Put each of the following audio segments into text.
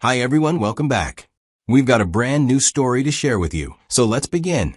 Hi everyone, welcome back. We've got a brand new story to share with you, so let's begin.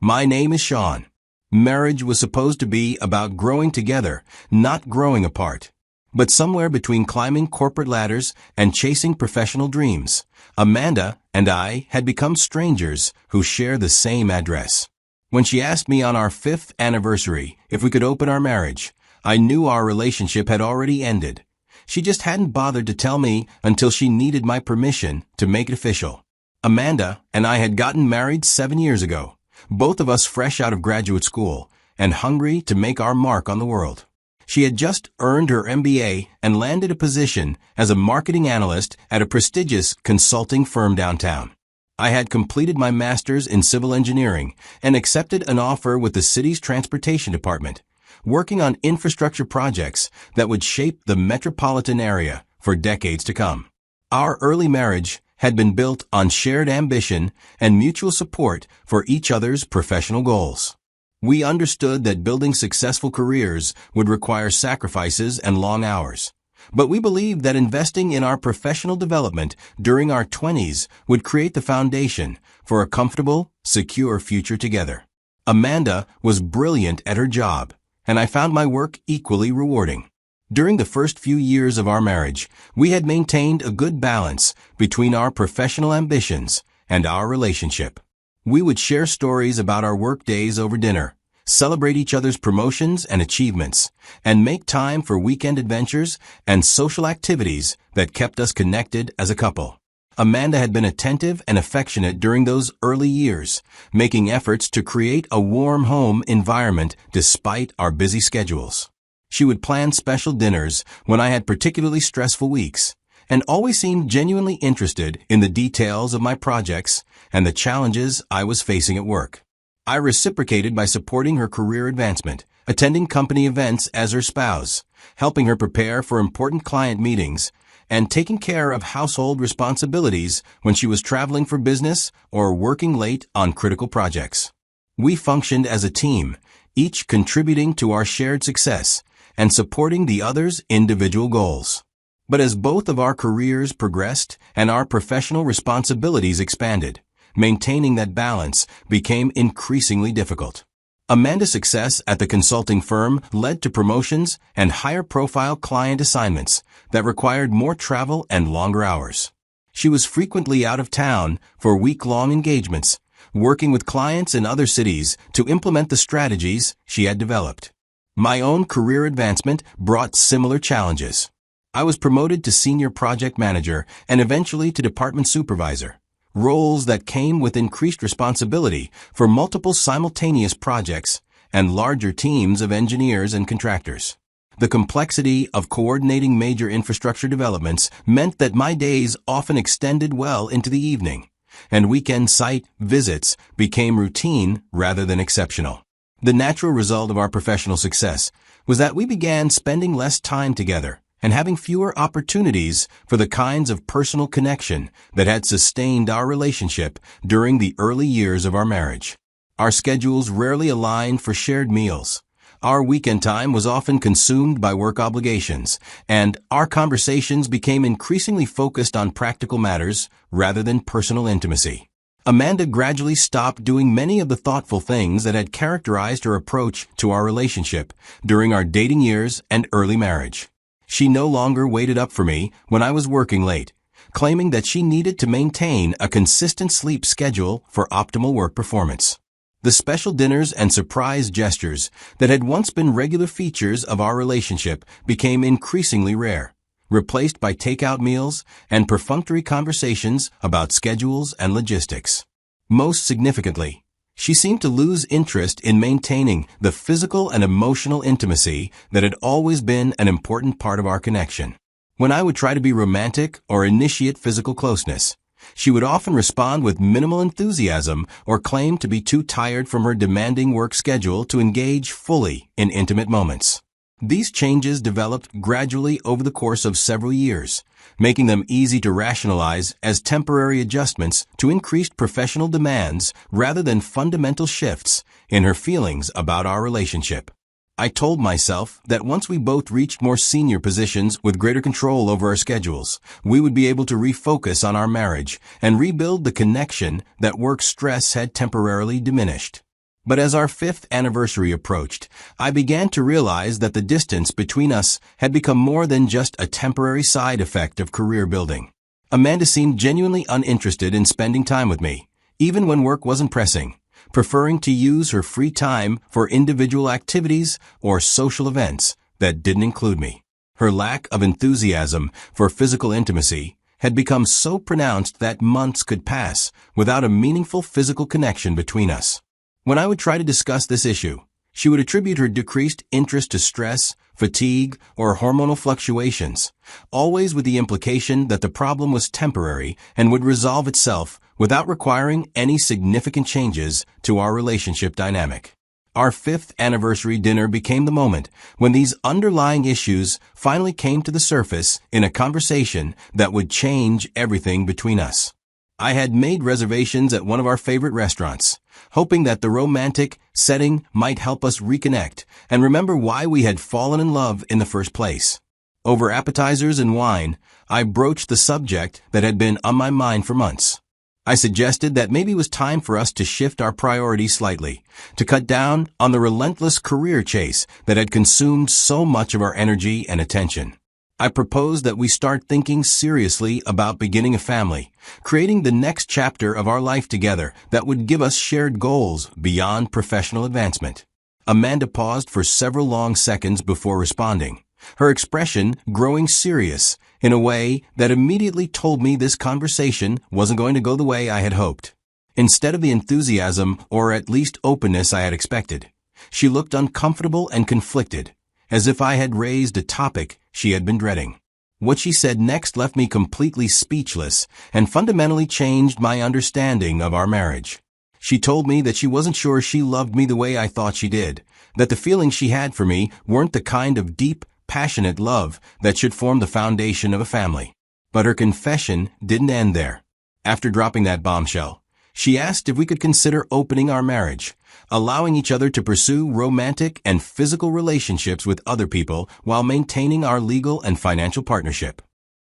My name is Sean. Marriage was supposed to be about growing together, not growing apart. But somewhere between climbing corporate ladders and chasing professional dreams, Amanda and I had become strangers who share the same address. When she asked me on our 5th anniversary if we could open our marriage, I knew our relationship had already ended. She just hadn't bothered to tell me until she needed my permission to make it official. Amanda and I had gotten married 7 years ago, both of us fresh out of graduate school and hungry to make our mark on the world. She had just earned her MBA and landed a position as a marketing analyst at a prestigious consulting firm downtown. I had completed my master's in civil engineering and accepted an offer with the city's transportation department, working on infrastructure projects that would shape the metropolitan area for decades to come. Our early marriage had been built on shared ambition and mutual support for each other's professional goals. We understood that building successful careers would require sacrifices and long hours, but we believed that investing in our professional development during our 20s would create the foundation for a comfortable, secure future together. Amanda was brilliant at her job, and I found my work equally rewarding. During the first few years of our marriage, we had maintained a good balance between our professional ambitions and our relationship. We would share stories about our work days over dinner, celebrate each other's promotions and achievements, and make time for weekend adventures and social activities that kept us connected as a couple. Amanda had been attentive and affectionate during those early years, making efforts to create a warm home environment despite our busy schedules. She would plan special dinners when I had particularly stressful weeks, and always seemed genuinely interested in the details of my projects and the challenges I was facing at work. I reciprocated by supporting her career advancement, attending company events as her spouse, helping her prepare for important client meetings, and taking care of household responsibilities when she was traveling for business or working late on critical projects. We functioned as a team, each contributing to our shared success and supporting the other's individual goals. But as both of our careers progressed and our professional responsibilities expanded, maintaining that balance became increasingly difficult. Amanda's success at the consulting firm led to promotions and higher-profile client assignments that required more travel and longer hours. She was frequently out of town for week-long engagements, working with clients in other cities to implement the strategies she had developed. My own career advancement brought similar challenges. I was promoted to senior project manager and eventually to department supervisor, roles that came with increased responsibility for multiple simultaneous projects and larger teams of engineers and contractors. The complexity of coordinating major infrastructure developments meant that my days often extended well into the evening, and weekend site visits became routine rather than exceptional. The natural result of our professional success was that we began spending less time together and having fewer opportunities for the kinds of personal connection that had sustained our relationship during the early years of our marriage. Our schedules rarely aligned for shared meals. Our weekend time was often consumed by work obligations, and our conversations became increasingly focused on practical matters rather than personal intimacy. Amanda gradually stopped doing many of the thoughtful things that had characterized her approach to our relationship during our dating years and early marriage. She no longer waited up for me when I was working late, claiming that she needed to maintain a consistent sleep schedule for optimal work performance. The special dinners and surprise gestures that had once been regular features of our relationship became increasingly rare, replaced by takeout meals and perfunctory conversations about schedules and logistics. Most significantly, she seemed to lose interest in maintaining the physical and emotional intimacy that had always been an important part of our connection. When I would try to be romantic or initiate physical closeness, she would often respond with minimal enthusiasm or claim to be too tired from her demanding work schedule to engage fully in intimate moments. These changes developed gradually over the course of several years, making them easy to rationalize as temporary adjustments to increased professional demands rather than fundamental shifts in her feelings about our relationship. I told myself that once we both reached more senior positions with greater control over our schedules, we would be able to refocus on our marriage and rebuild the connection that work stress had temporarily diminished. But as our 5th anniversary approached, I began to realize that the distance between us had become more than just a temporary side effect of career building. Amanda seemed genuinely uninterested in spending time with me, even when work wasn't pressing, preferring to use her free time for individual activities or social events that didn't include me. Her lack of enthusiasm for physical intimacy had become so pronounced that months could pass without a meaningful physical connection between us. When I would try to discuss this issue, she would attribute her decreased interest to stress, fatigue, or hormonal fluctuations, always with the implication that the problem was temporary and would resolve itself without requiring any significant changes to our relationship dynamic. Our 5th anniversary dinner became the moment when these underlying issues finally came to the surface in a conversation that would change everything between us. I had made reservations at one of our favorite restaurants, hoping that the romantic setting might help us reconnect and remember why we had fallen in love in the first place. Over appetizers and wine, I broached the subject that had been on my mind for months. I suggested that maybe it was time for us to shift our priorities slightly, to cut down on the relentless career chase that had consumed so much of our energy and attention. I proposed that we start thinking seriously about beginning a family, creating the next chapter of our life together that would give us shared goals beyond professional advancement. Amanda paused for several long seconds before responding, her expression growing serious in a way that immediately told me this conversation wasn't going to go the way I had hoped. Instead of the enthusiasm or at least openness I had expected, she looked uncomfortable and conflicted, as if I had raised a topic she had been dreading. What she said next left me completely speechless and fundamentally changed my understanding of our marriage. She told me that she wasn't sure she loved me the way I thought she did, that the feelings she had for me weren't the kind of deep, passionate love that should form the foundation of a family. But her confession didn't end there. After dropping that bombshell, she asked if we could consider opening our marriage, allowing each other to pursue romantic and physical relationships with other people while maintaining our legal and financial partnership.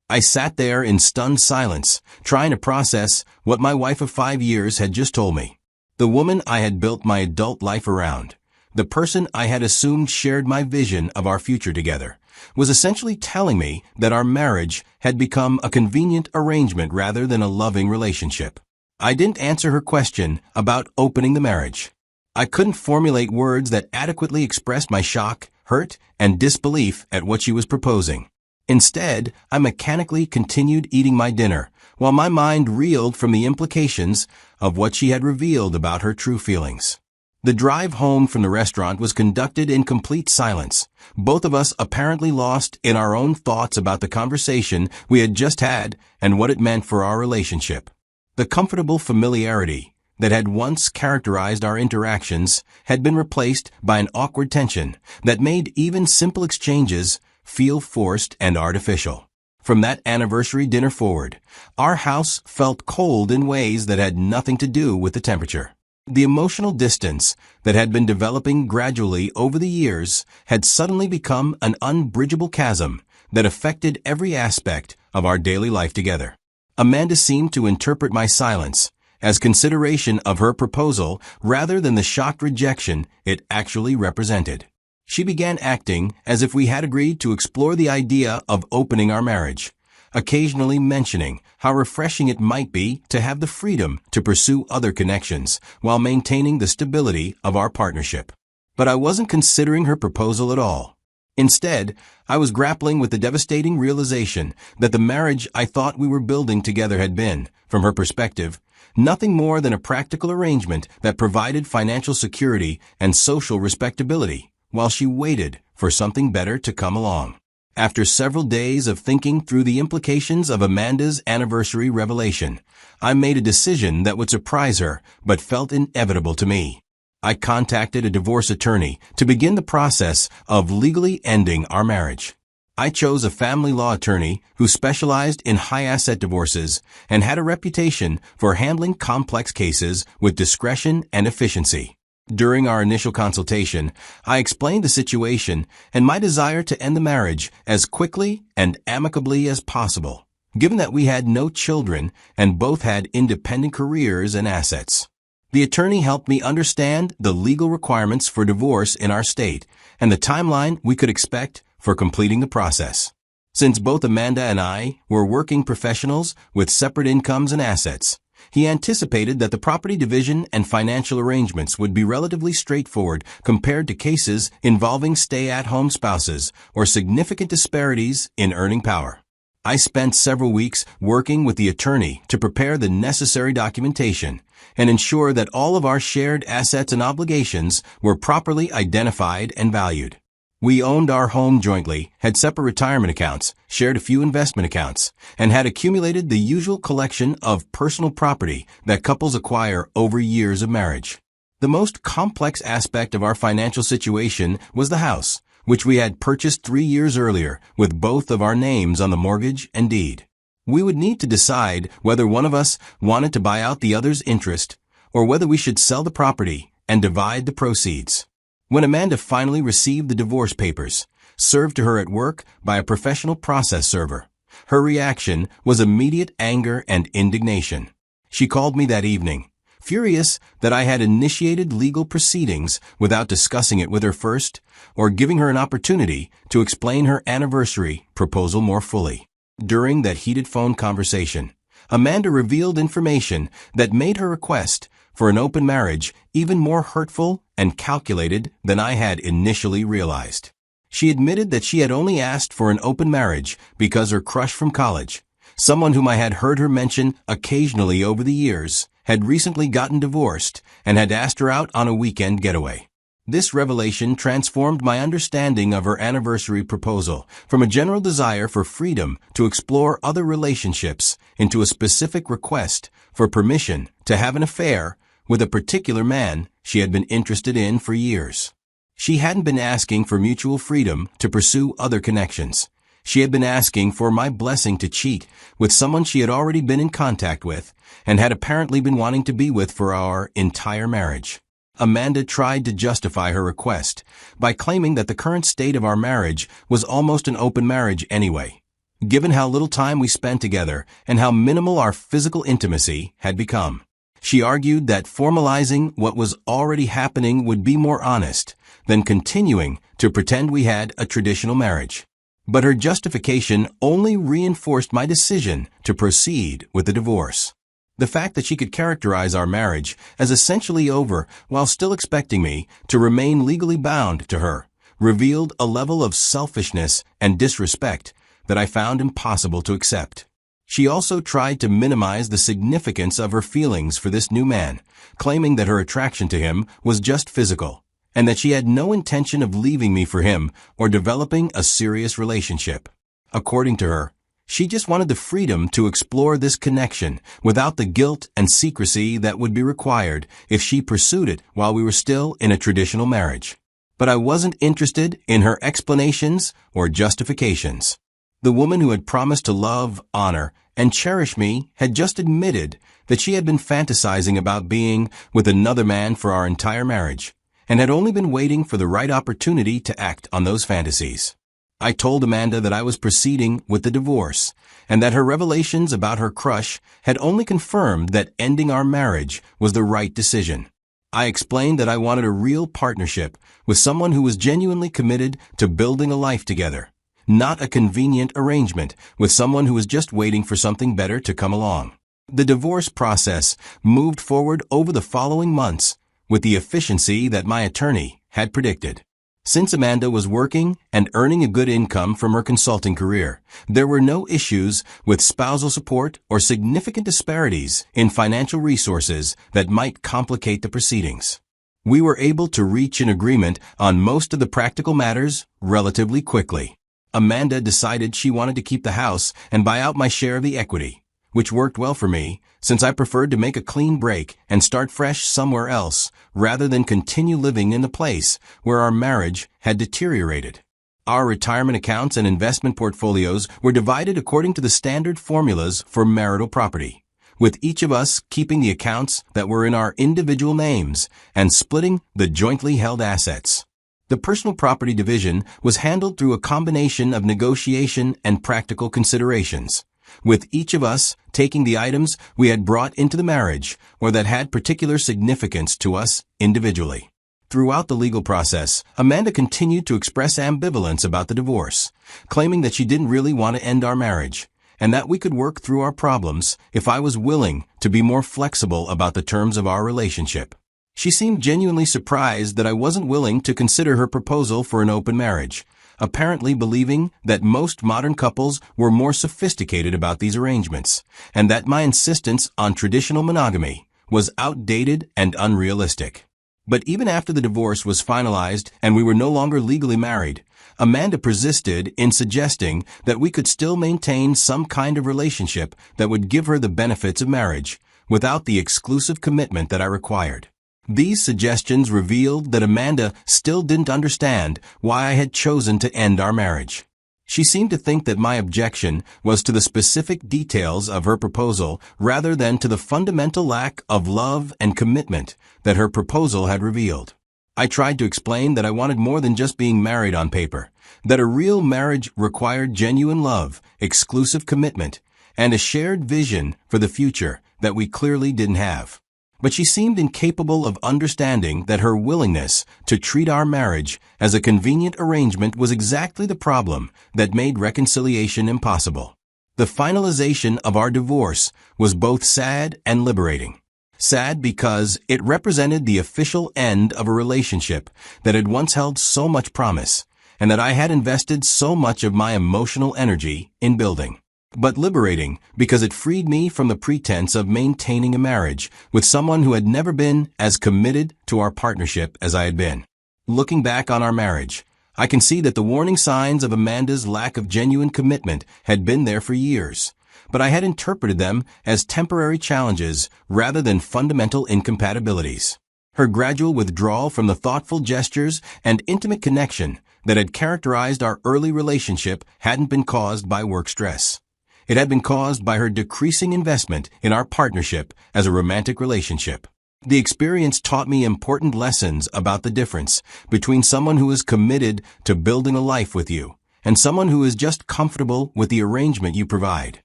I sat there in stunned silence, trying to process what my wife of 5 years had just told me. The woman I had built my adult life around, the person I had assumed shared my vision of our future together, was essentially telling me that our marriage had become a convenient arrangement rather than a loving relationship. I didn't answer her question about opening the marriage. I couldn't formulate words that adequately expressed my shock, hurt, and disbelief at what she was proposing. Instead, I mechanically continued eating my dinner, while my mind reeled from the implications of what she had revealed about her true feelings. The drive home from the restaurant was conducted in complete silence, both of us apparently lost in our own thoughts about the conversation we had just had and what it meant for our relationship. The comfortable familiarity that had once characterized our interactions had been replaced by an awkward tension that made even simple exchanges feel forced and artificial. From that anniversary dinner forward, our house felt cold in ways that had nothing to do with the temperature. The emotional distance that had been developing gradually over the years had suddenly become an unbridgeable chasm that affected every aspect of our daily life together. Amanda seemed to interpret my silence as consideration of her proposal rather than the shocked rejection it actually represented. She began acting as if we had agreed to explore the idea of opening our marriage, occasionally mentioning how refreshing it might be to have the freedom to pursue other connections while maintaining the stability of our partnership. But I wasn't considering her proposal at all. Instead, I was grappling with the devastating realization that the marriage I thought we were building together had been, from her perspective, nothing more than a practical arrangement that provided financial security and social respectability, while she waited for something better to come along. After several days of thinking through the implications of Amanda's anniversary revelation, I made a decision that would surprise her but felt inevitable to me. I contacted a divorce attorney to begin the process of legally ending our marriage. I chose a family law attorney who specialized in high-asset divorces and had a reputation for handling complex cases with discretion and efficiency. During our initial consultation, I explained the situation and my desire to end the marriage as quickly and amicably as possible, given that we had no children and both had independent careers and assets. The attorney helped me understand the legal requirements for divorce in our state and the timeline we could expect for completing the process. Since both Amanda and I were working professionals with separate incomes and assets, he anticipated that the property division and financial arrangements would be relatively straightforward compared to cases involving stay-at-home spouses or significant disparities in earning power. I spent several weeks working with the attorney to prepare the necessary documentation and ensure that all of our shared assets and obligations were properly identified and valued. We owned our home jointly, had separate retirement accounts, shared a few investment accounts, and had accumulated the usual collection of personal property that couples acquire over years of marriage. The most complex aspect of our financial situation was the house, which we had purchased 3 years earlier with both of our names on the mortgage and deed. We would need to decide whether one of us wanted to buy out the other's interest or whether we should sell the property and divide the proceeds. When Amanda finally received the divorce papers, served to her at work by a professional process server, her reaction was immediate anger and indignation. She called me that evening, furious that I had initiated legal proceedings without discussing it with her first or giving her an opportunity to explain her anniversary proposal more fully. During that heated phone conversation, Amanda revealed information that made her request for an open marriage even more hurtful and calculated than I had initially realized. She admitted that she had only asked for an open marriage because her crush from college, someone whom I had heard her mention occasionally over the years, had recently gotten divorced and had asked her out on a weekend getaway. This revelation transformed my understanding of her anniversary proposal from a general desire for freedom to explore other relationships into a specific request for permission to have an affair with a particular man she had been interested in for years. She hadn't been asking for mutual freedom to pursue other connections. She had been asking for my blessing to cheat with someone she had already been in contact with and had apparently been wanting to be with for our entire marriage. Amanda tried to justify her request by claiming that the current state of our marriage was almost an open marriage anyway, given how little time we spent together and how minimal our physical intimacy had become. She argued that formalizing what was already happening would be more honest than continuing to pretend we had a traditional marriage. But her justification only reinforced my decision to proceed with the divorce. The fact that she could characterize our marriage as essentially over while still expecting me to remain legally bound to her revealed a level of selfishness and disrespect that I found impossible to accept. She also tried to minimize the significance of her feelings for this new man, claiming that her attraction to him was just physical, and that she had no intention of leaving me for him or developing a serious relationship. According to her, she just wanted the freedom to explore this connection without the guilt and secrecy that would be required if she pursued it while we were still in a traditional marriage. But I wasn't interested in her explanations or justifications. The woman who had promised to love, honor, and cherish me had just admitted that she had been fantasizing about being with another man for our entire marriage, and had only been waiting for the right opportunity to act on those fantasies. I told Amanda that I was proceeding with the divorce, and that her revelations about her crush had only confirmed that ending our marriage was the right decision. I explained that I wanted a real partnership with someone who was genuinely committed to building a life together, not a convenient arrangement with someone who was just waiting for something better to come along. The divorce process moved forward over the following months with the efficiency that my attorney had predicted. Since Amanda was working and earning a good income from her consulting career, there were no issues with spousal support or significant disparities in financial resources that might complicate the proceedings. We were able to reach an agreement on most of the practical matters relatively quickly. Amanda decided she wanted to keep the house and buy out my share of the equity, which worked well for me since I preferred to make a clean break and start fresh somewhere else rather than continue living in the place where our marriage had deteriorated. Our retirement accounts and investment portfolios were divided according to the standard formulas for marital property, with each of us keeping the accounts that were in our individual names and splitting the jointly held assets. The personal property division was handled through a combination of negotiation and practical considerations, with each of us taking the items we had brought into the marriage or that had particular significance to us individually. Throughout the legal process, Amanda continued to express ambivalence about the divorce, claiming that she didn't really want to end our marriage, and that we could work through our problems if I was willing to be more flexible about the terms of our relationship. She seemed genuinely surprised that I wasn't willing to consider her proposal for an open marriage, apparently believing that most modern couples were more sophisticated about these arrangements, and that my insistence on traditional monogamy was outdated and unrealistic. But even after the divorce was finalized and we were no longer legally married, Amanda persisted in suggesting that we could still maintain some kind of relationship that would give her the benefits of marriage, without the exclusive commitment that I required. These suggestions revealed that Amanda still didn't understand why I had chosen to end our marriage. She seemed to think that my objection was to the specific details of her proposal rather than to the fundamental lack of love and commitment that her proposal had revealed. I tried to explain that I wanted more than just being married on paper, that a real marriage required genuine love, exclusive commitment, and a shared vision for the future that we clearly didn't have. But she seemed incapable of understanding that her willingness to treat our marriage as a convenient arrangement was exactly the problem that made reconciliation impossible. The finalization of our divorce was both sad and liberating. Sad because it represented the official end of a relationship that had once held so much promise, and that I had invested so much of my emotional energy in building. But liberating because it freed me from the pretense of maintaining a marriage with someone who had never been as committed to our partnership as I had been. Looking back on our marriage, I can see that the warning signs of Amanda's lack of genuine commitment had been there for years, but I had interpreted them as temporary challenges rather than fundamental incompatibilities. Her gradual withdrawal from the thoughtful gestures and intimate connection that had characterized our early relationship hadn't been caused by work stress. It had been caused by her decreasing investment in our partnership as a romantic relationship. The experience taught me important lessons about the difference between someone who is committed to building a life with you and someone who is just comfortable with the arrangement you provide.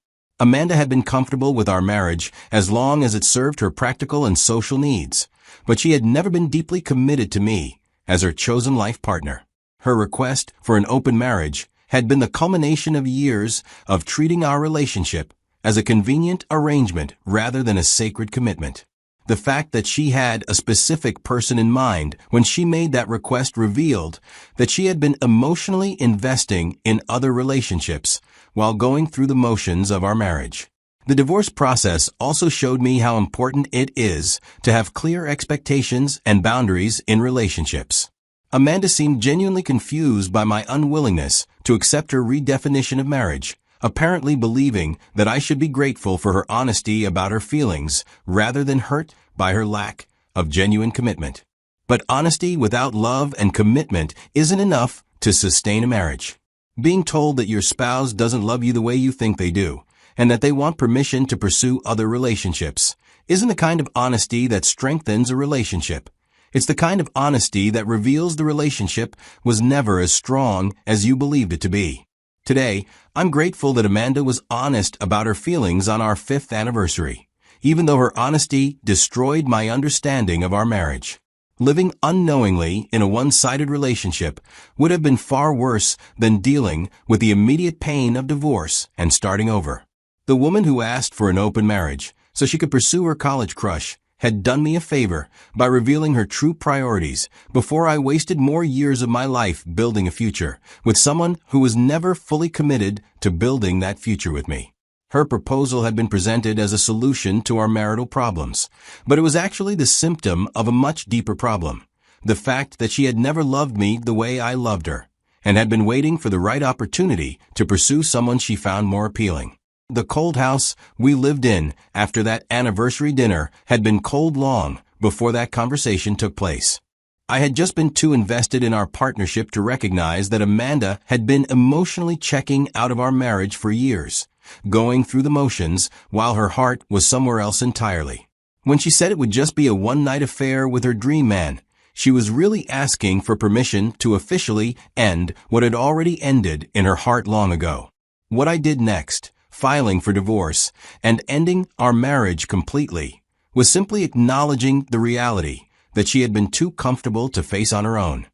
Amanda had been comfortable with our marriage as long as it served her practical and social needs, but she had never been deeply committed to me as her chosen life partner. Her request for an open marriage had been the culmination of years of treating our relationship as a convenient arrangement rather than a sacred commitment. The fact that she had a specific person in mind when she made that request revealed that she had been emotionally investing in other relationships while going through the motions of our marriage. The divorce process also showed me how important it is to have clear expectations and boundaries in relationships. Amanda seemed genuinely confused by my unwillingness to accept her redefinition of marriage, apparently believing that I should be grateful for her honesty about her feelings rather than hurt by her lack of genuine commitment. But honesty without love and commitment isn't enough to sustain a marriage. Being told that your spouse doesn't love you the way you think they do, and that they want permission to pursue other relationships, isn't the kind of honesty that strengthens a relationship. It's the kind of honesty that reveals the relationship was never as strong as you believed it to be. Today, I'm grateful that Amanda was honest about her feelings on our 5th anniversary, even though her honesty destroyed my understanding of our marriage. Living unknowingly in a one-sided relationship would have been far worse than dealing with the immediate pain of divorce and starting over. The woman who asked for an open marriage so she could pursue her college crush had done me a favor by revealing her true priorities before I wasted more years of my life building a future with someone who was never fully committed to building that future with me. Her proposal had been presented as a solution to our marital problems, but it was actually the symptom of a much deeper problem, the fact that she had never loved me the way I loved her, and had been waiting for the right opportunity to pursue someone she found more appealing. The cold house we lived in after that anniversary dinner had been cold long before that conversation took place. I had just been too invested in our partnership to recognize that Amanda had been emotionally checking out of our marriage for years, going through the motions while her heart was somewhere else entirely. When she said it would just be a one-night affair with her dream man, she was really asking for permission to officially end what had already ended in her heart long ago. What I did next, filing for divorce and ending our marriage completely, was simply acknowledging the reality that she had been too comfortable to face on her own.